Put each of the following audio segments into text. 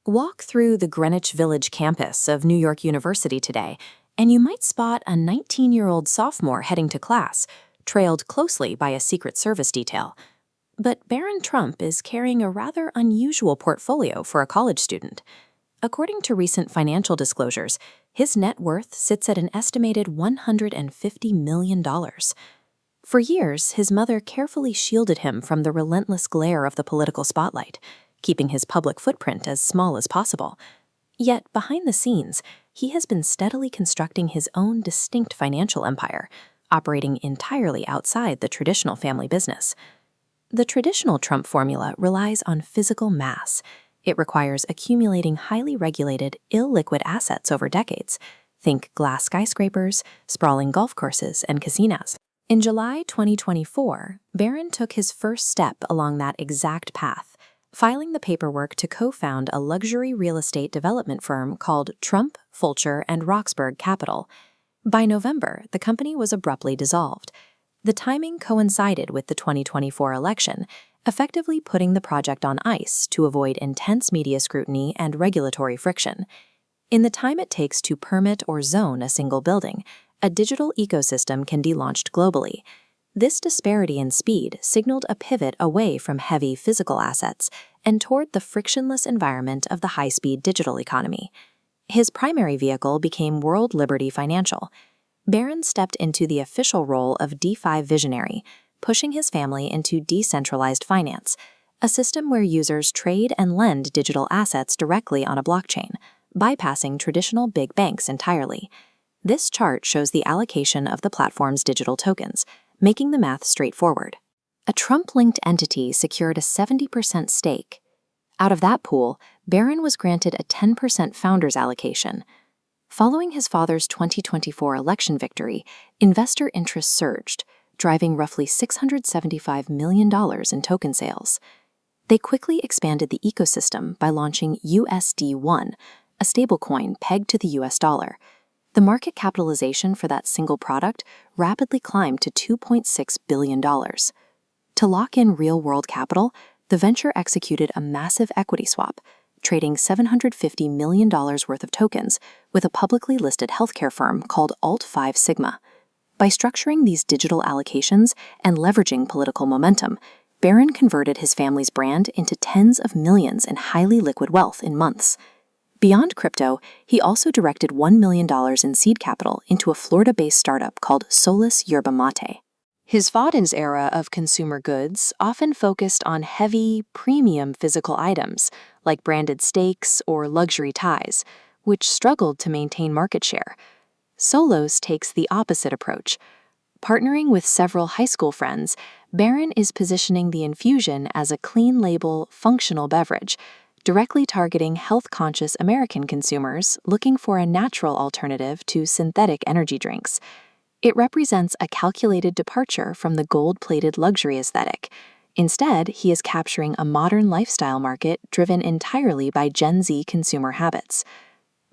Walk through the Greenwich Village campus of New York University today, and you might spot a 19-year-old sophomore heading to class, trailed closely by a Secret Service detail. But Barron Trump is carrying a rather unusual portfolio for a college student. According to recent financial disclosures, his net worth sits at an estimated $150 million. For years, his mother carefully shielded him from the relentless glare of the political spotlight, keeping his public footprint as small as possible. Yet, behind the scenes, he has been steadily constructing his own distinct financial empire, operating entirely outside the traditional family business. The traditional Trump formula relies on physical mass. It requires accumulating highly regulated, illiquid assets over decades. Think glass skyscrapers, sprawling golf courses, and casinos. In July 2024, Barron took his first step along that exact path, filing the paperwork to co-found a luxury real estate development firm called Trump, Fulcher, and Roxburgh Capital. By November, the company was abruptly dissolved. The timing coincided with the 2024 election, effectively putting the project on ice to avoid intense media scrutiny and regulatory friction. In the time it takes to permit or zone a single building, a digital ecosystem can be launched globally. This disparity in speed signaled a pivot away from heavy physical assets and toward the frictionless environment of the high-speed digital economy. His primary vehicle became World Liberty Financial. Barron stepped into the official role of DeFi visionary, pushing his family into decentralized finance, a system where users trade and lend digital assets directly on a blockchain, bypassing traditional big banks entirely. This chart shows the allocation of the platform's digital tokens, making the math straightforward. A Trump-linked entity secured a 70% stake. Out of that pool, Barron was granted a 10% founder's allocation. Following his father's 2024 election victory, investor interest surged, driving roughly $675 million in token sales. They quickly expanded the ecosystem by launching USD1, a stablecoin pegged to the US dollar. The market capitalization for that single product rapidly climbed to $2.6 billion. To lock in real-world capital, the venture executed a massive equity swap, trading $750 million worth of tokens with a publicly listed healthcare firm called Alt5 Sigma. By structuring these digital allocations and leveraging political momentum, Barron converted his family's brand into tens of millions in highly liquid wealth in months. Beyond crypto, he also directed $1 million in seed capital into a Florida-based startup called Solus Yerba Mate. His father's era of consumer goods often focused on heavy, premium physical items like branded steaks or luxury ties, which struggled to maintain market share. Solos takes the opposite approach. Partnering with several high school friends, Barron is positioning the infusion as a clean-label, functional beverage, directly targeting health-conscious American consumers looking for a natural alternative to synthetic energy drinks. It represents a calculated departure from the gold-plated luxury aesthetic. Instead, he is capturing a modern lifestyle market driven entirely by Gen Z consumer habits.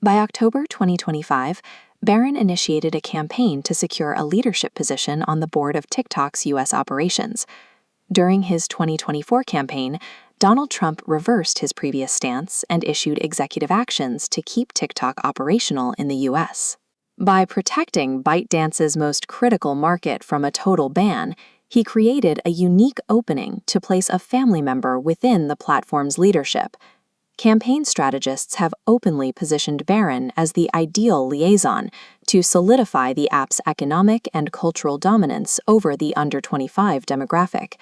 By October 2025, Barron initiated a campaign to secure a leadership position on the board of TikTok's U.S. operations. During his 2024 campaign, Donald Trump reversed his previous stance and issued executive actions to keep TikTok operational in the U.S. By protecting ByteDance's most critical market from a total ban, he created a unique opening to place a family member within the platform's leadership. Campaign strategists have openly positioned Barron as the ideal liaison to solidify the app's economic and cultural dominance over the under-25 demographic.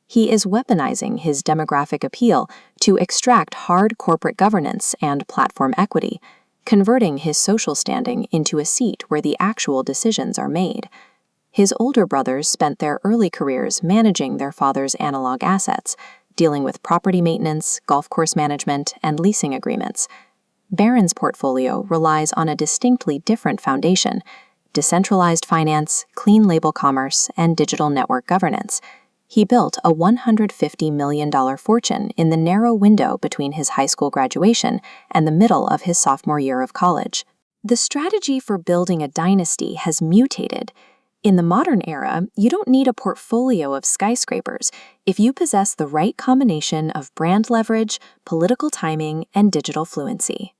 He is weaponizing his demographic appeal to extract hard corporate governance and platform equity, converting his social standing into a seat where the actual decisions are made. His older brothers spent their early careers managing their father's analog assets, dealing with property maintenance, golf course management, and leasing agreements. Barron's portfolio relies on a distinctly different foundation: decentralized finance, clean label commerce, and digital network governance. He built a $150 million fortune in the narrow window between his high school graduation and the middle of his sophomore year of college. The strategy for building a dynasty has mutated. In the modern era, you don't need a portfolio of skyscrapers if you possess the right combination of brand leverage, political timing, and digital fluency.